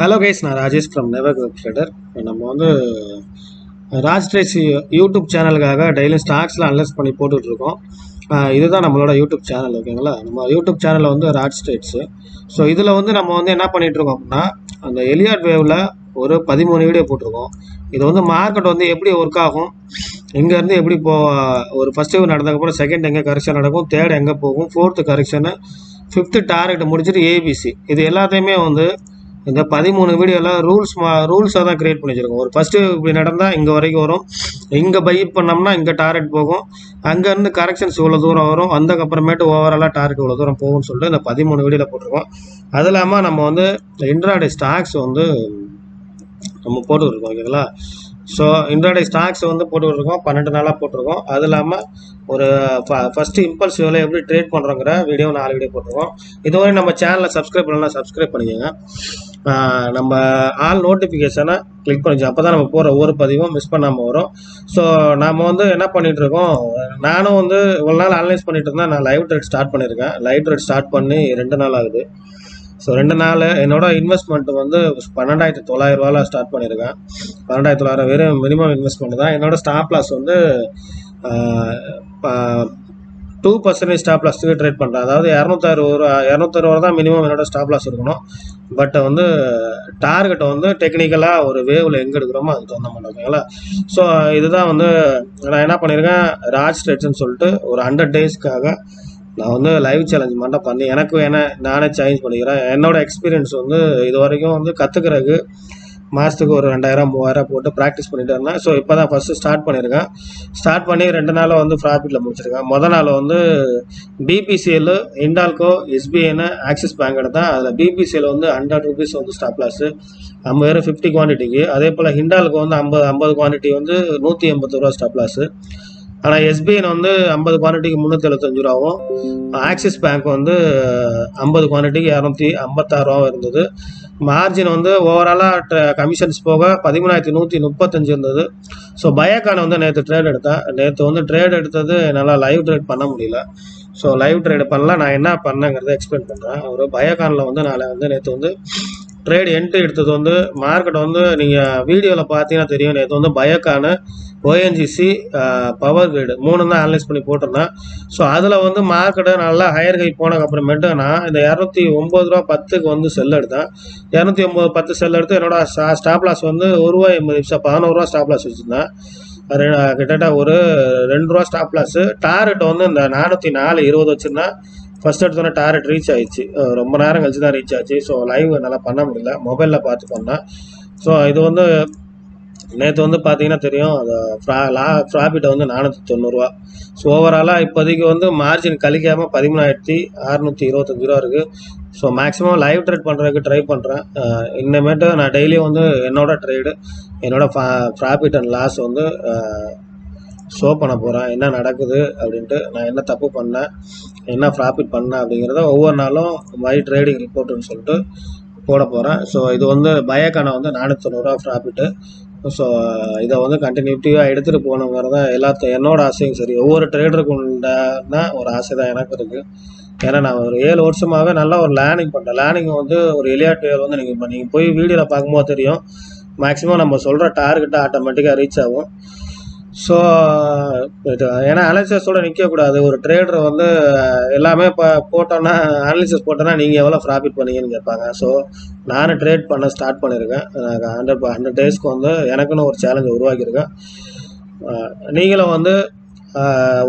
Hello guys, நான் Rajesh from never trader. நம்ம வந்து ராஜ் ட்ரேட்ஸ் யூடியூப் சேனலுக்காக டெய்லி ஸ்டாக்ஸ்லாம் அனலைஸ் பண்ணி போட்டுட்ருக்கோம். இதுதான் நம்மளோட யூடியூப் சேனல், ஓகேங்களா? நம்ம யூடியூப் சேனலில் வந்து ராஜ் ட்ரேட்ஸு. ஸோ இதில் வந்து நம்ம வந்து என்ன பண்ணிகிட்ருக்கோம் அப்படின்னா, அந்த எலியாட் வேவில் ஒரு 13 வீடியோ போட்டிருக்கோம். இது வந்து மார்க்கெட் வந்து எப்படி ஒர்க் ஆகும், இங்கேருந்து எப்படி ஒரு ஃபஸ்ட் வேவ் நடந்ததுக்கப்புறம் செகண்ட் எங்கே கரெக்ஷன் நடக்கும், தேர்ட் எங்கே போகும், ஃபோர்த்து கரெக்ஷனு, ஃபிஃப்த்து டார்கெட் முடிச்சுட்டு ஏபிசி, இது எல்லாத்தையுமே வந்து இந்த 13 வீடியோவில் ரூல்ஸாக தான் க்ரியேட் பண்ணி வச்சுருக்கோம். ஒரு ஃபஸ்ட்டு இப்படி நடந்தால் இங்கே வரைக்கும் வரும், இங்கே பை பண்ணோம்னா இங்கே டார்கெட் போகும், அங்கேருந்து கரெக்ஷன்ஸ் இவ்வளோ தூரம் வரும், வந்ததுக்கப்புறமேட்டு ஓவராலாக டார்கெட் இவ்வளோ தூரம் போகும்னு சொல்லிட்டு இந்த 13 வீடியோவில் போட்டிருக்கோம். அது இல்லாமல் நம்ம வந்து இன்ட்ராடே ஸ்டாக்ஸ் வந்து நம்ம போட்டுருக்கோம், ஓகேங்களா? ஸோ இன்ட்ராடே ஸ்டாக்ஸ் வந்து போட்டுருக்கோம், 12 நாளாக போட்டிருக்கோம். அது இல்லாமல் ஒரு ஃபஸ்ட்டு இம்பல்ஸ் வேலை எப்படி ட்ரேட் பண்ணுறோங்கிற வீடியோ 4 வீடியோ போட்டிருக்கோம். இதுவரை நம்ம சேனலில் சப்ஸ்கிரைப் பண்ணலாம், சப்ஸ்கிரைப் பண்ணிக்கோங்க. நம்ம ஆல் நோட்டிஃபிகேஷனை கிளிக் பண்ணிச்சு, அப்போ தான் நம்ம போகிற ஒவ்வொரு பதிவும் மிஸ் பண்ணாமல் வரும். ஸோ நாம் வந்து என்ன பண்ணிகிட்ருக்கோம், நானும் வந்து இவ்வளோ நாள் அனலைஸ் பண்ணிகிட்டு இருந்தேன். நான் லைவ் ட்ரேட் ஸ்டார்ட் பண்ணியிருக்கேன். லைவ் ட்ரேட் ஸ்டார்ட் பண்ணி 2 நாள் ஆகுது. ஸோ 2 நாள் என்னோட இன்வெஸ்ட்மெண்ட் வந்து 12,900 ஸ்டார்ட் பண்ணியிருக்கேன். 12,900 வெறும் மினிமம் இன்வெஸ்ட்மெண்ட் தான். என்னோட ஸ்டாப் லாஸ் வந்து 2% ஸ்டாப் லாஸ்க்கு ட்ரேட் பண்ணுறேன். அதாவது 260 தான் மினிமம் என்னோட ஸ்டாப் லாஸ் இருக்கணும். பட் வந்து டார்கெட்டை வந்து டெக்னிக்கலாக ஒரு வேவில் எங்கே எடுக்கிறோமோ அதுக்கு தகுந்த மாதிரி, ஓகேங்களா? ஸோ இதுதான் வந்து நான் என்ன பண்ணியிருக்கேன், ராஜ் ட்ரேட்ஸ்ன்னு சொல்லிட்டு ஒரு 100 டேஸ்க்காக நான் வந்து லைவ் சேலஞ்ச் மட்டும் பண்ணி எனக்கு நானே சேஞ்ச் பண்ணிக்கிறேன். என்னோட எக்ஸ்பீரியன்ஸ் வந்து இது வரைக்கும் வந்து கற்றுக்கிறதுக்கு மாதத்துக்கு ஒரு 2000-3000 போட்டு ப்ராக்டிஸ் பண்ணிட்டு இருந்தேன். ஸோ இப்போ தான் ஃபஸ்ட்டு ஸ்டார்ட் பண்ணியிருக்கேன். ஸ்டார்ட் பண்ணி 2 நாளில் வந்து ப்ராஃபிட்டில் முடிச்சிருக்கேன். மொதல் நாள் வந்து பிபிசிஎல், ஹிண்டால்கோ, எஸ்பிஐன்னு ஆக்சிஸ் பேங்க் எடுத்தேன். அதில் பிபிசிஎல் வந்து 100 rupees வந்து ஸ்டாப் லாஸு, 50 குவான்டிட்டிக்கு. அதே போல் ஹிண்டால்கோ வந்து 50 குவான்டிட்டி வந்து 180 ரூபா ஸ்டாப் லாஸு. ஆனால் எஸ்பிஐ வந்து 50 குவான்டிட்டிக்கு 375 ரூபாவும், ஆக்சிஸ் பேங்க் வந்து 50 குவான்டிட்டிக்கு 256 ரூபாவும் இருந்தது. மார்ஜின் வந்து ஓவராலாக கமிஷன்ஸ் போக 13,135 இருந்தது. ஸோ பயோகான் வந்து நேற்று ட்ரேட் எடுத்தேன். நேற்று வந்து ட்ரேட் எடுத்தது என்னால் லைவ் ட்ரேட் பண்ண முடியல. ஸோ லைவ் ட்ரேட் பண்ணலாம், நான் என்ன பண்ணேங்கிறத எக்ஸ்பிளைன் பண்ணுறேன். ஒரு பயோகானில் வந்து நேற்று வந்து ட்ரேட் என்ட்ரி எடுத்தது வந்து மார்க்கெட் வந்து நீங்கள் வீடியோவில் பார்த்தீங்கன்னா தெரியும். நேற்று வந்து பயோகானு, ஓஎன்ஜிசி, பவர் கிரிட் 3 தான் அனலைஸ் பண்ணி போட்டிருந்தேன். ஸோ அதில் வந்து மார்க்கெட்டை நல்லா ஹையர் ஹை போனதுக்கப்புறமேட்டு நான் இந்த 209 ரூபா 10க்கு வந்து செல் எடுத்தேன். 209.10 செல் எடுத்து என்னோட ஸ்டாப் லாஸ் வந்து ₹1.80, 11 ரூபா ஸ்டாப் லாஸ் வச்சுருந்தேன். கிட்டத்தட்ட ஒரு 2 ரூபா ஸ்டாப் லாஸு. டார்கெட் வந்து இந்த 404.20 வச்சுருந்தேன். ஃபஸ்ட் எடுத்தோன்னே டார்கெட் ரீச் ஆகிடுச்சு. ரொம்ப நேரம் கழிச்சு தான் ரீச் ஆச்சு. ஸோ லைவ் என்னால் பண்ண முடியல, மொபைலில் பார்த்து பண்ணேன். ஸோ இது வந்து நேற்று வந்து பார்த்தீங்கன்னா தெரியும், அது ப்ராஃபிட் வந்து 490 ரூபா. ஸோ ஓவராலாக இப்போதைக்கு வந்து மார்ஜின் கழிக்காமல் 13,625 ரூபா இருக்குது. ஸோ மேக்ஸிமம் லைவ் ட்ரேட் பண்ணுறதுக்கு ட்ரை பண்ணுறேன். இன்னமேட்டு நான் டெய்லியும் வந்து என்னோட ட்ரேடு, என்னோட ப்ராஃபிட் அண்ட் லாஸ் வந்து ஷோ பண்ண போகிறேன். என்ன நடக்குது அப்படின்ட்டு, நான் என்ன தப்பு பண்ணேன், என்ன ப்ராஃபிட் பண்ணேன் அப்படிங்கிறத ஒவ்வொரு நாளும் மை ட்ரேடிங் ரிப்போர்ட்டுன்னு சொல்லிட்டு போட போகிறேன். ஸோ இது வந்து பயோகானை வந்து 490 ரூபா ப்ராஃபிட்டு. ஸோ இதை வந்து கண்டினியூட்டிவாக எடுத்துகிட்டு போகணுங்கிறத என்னோட ஆசையும் சரி, ஒவ்வொரு ட்ரேடருக்கு உண்டான ஒரு ஆசை தான் எனக்கு இருக்குது. ஏன்னா நான் ஒரு 7 வருஷமாகவே நல்லா ஒரு லேர்னிங் பண்ணுறேன். லேர்னிங் வந்து ஒரு எலியாட் வேவ் வந்து நீங்கள் போய் வீடியோவில் பார்க்கும்போது தெரியும், மேக்ஸிமம் நம்ம சொல்கிற டார்கெட்டை ஆட்டோமேட்டிக்காக ரீச் ஆகும். ஸோ இது ஏன்னா அனாலிசிஸோடு நிற்கக்கூடாது. ஒரு ட்ரேடர் வந்து எல்லாமே இப்போ போட்டோன்னா, அனாலிசிஸ் போட்டோன்னா நீங்கள் எவ்வளோ ப்ராஃபிட் பண்ணீங்கன்னு கேட்பாங்க. ஸோ நானும் ட்ரேட் பண்ண ஸ்டார்ட் பண்ணியிருக்கேன். 100 டேஸ்க்கு வந்து எனக்குன்னு ஒரு சேலஞ்சை உருவாக்கியிருக்கேன். நீங்களும் வந்து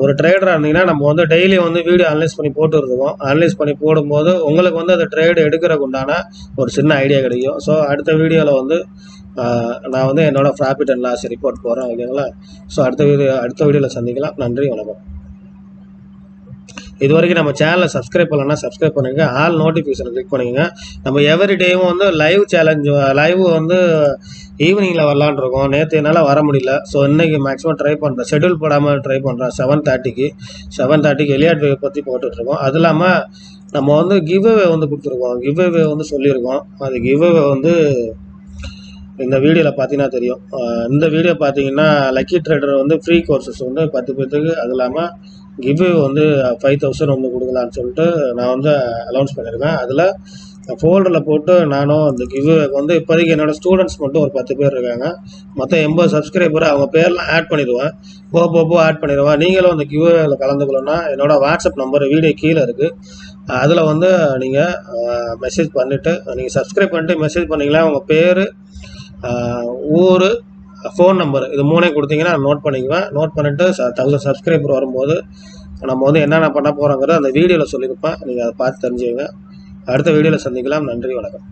ஒரு ட்ரேடராக இருந்தீங்கன்னா நம்ம வந்து டெய்லி வந்து வீடியோ அனலைஸ் பண்ணி போட்டுருக்கோம். அனலைஸ் பண்ணி போடும்போது உங்களுக்கு வந்து அந்த ட்ரேடு எடுக்கிறதுக்கு உண்டான ஒரு சின்ன ஐடியா கிடைக்கும். ஸோ அடுத்த வீடியோவில் வந்து நான் வந்து என்னோட ப்ராஃபிட் அண்ட் லாஸ் ரிப்போர்ட் போகிறேன், ஓகேங்களா? ஸோ அடுத்த வீடியோவில் சந்திக்கலாம். நன்றி, வணக்கம். இது வரைக்கும் நம்ம சேனலை சப்ஸ்கிரைப் பண்ணலன்னா சப்ஸ்கிரைப் பண்ணுங்க, ஆல் நோட்டிஃபிகேஷனை கிளிக் பண்ணிக்கோங்க. நம்ம எவ்ரி டேவும் வந்து லைவ் வந்து ஈவினிங்கில் வரலான் இருக்கோம். நேற்று என்னால் வர முடியல. ஸோ இன்றைக்கி மேக்ஸிமம் ட்ரை பண்ணுறேன், ஷெட்யூல் போடாமல் ட்ரை பண்ணுறேன். 7:30க்கு எலியாட் வேவ் பற்றி போட்டுட்ருக்கோம். அது இல்லாமல் நம்ம வந்து கிவ்அவே வந்து கொடுத்துருக்கோம், கிவ்அவே வந்து சொல்லியிருக்கோம். அது கிவ்அவே வந்து இந்த வீடியோவில் பார்த்தீங்கன்னா தெரியும். இந்த வீடியோ பார்த்தீங்கன்னா லக்கி ட்ரேடர் வந்து ஃப்ரீ கோர்சஸ் வந்து 10 பேருக்கு, அது இல்லாமல் கிவ்அவே வந்து 5,000 வந்து கொடுக்கலான்னு சொல்லிட்டு நான் வந்து அனௌன்ஸ் பண்ணியிருக்கேன். அதில் ஃபோல்டரில் போட்டு நானும் அந்த கிவ்வேக்கு வந்து இப்போதைக்கு என்னோடய ஸ்டூடெண்ட்ஸ் மட்டும் ஒரு 10 பேர் இருக்காங்க. மொத்தம் 80 சப்ஸ்கிரைபர். அவங்க பேர்லாம் ஆட் பண்ணிடுவேன். போக ஆட் பண்ணிடுவேன். நீங்களும் அந்த கிவ்வேல கலந்துக்கணும்னா என்னோட வாட்ஸ்அப் நம்பர் வீடியோ கீழே இருக்குது. அதில் வந்து நீங்கள் மெசேஜ் பண்ணிவிட்டு நீங்கள் சப்ஸ்கிரைப் பண்ணிட்டு மெசேஜ் பண்ணிங்களா உங்கள் பேர், ஊர், ஃபோன் நம்பர் இது 3 கொடுத்தீங்கன்னா நான் நோட் பண்ணிக்குவேன். நோட் பண்ணிவிட்டு 1000 சப்ஸ்கிரைபர் வரும்போது நம்ம வந்து என்னென்ன பண்ண போகிறோங்கிறத அந்த வீடியோவில் சொல்லியிருப்பேன். நீங்கள் அதை பார்த்து தெரிஞ்சுக்கங்க. அடுத்த வீடியோவில் சந்திக்கலாம். நன்றி, வணக்கம்.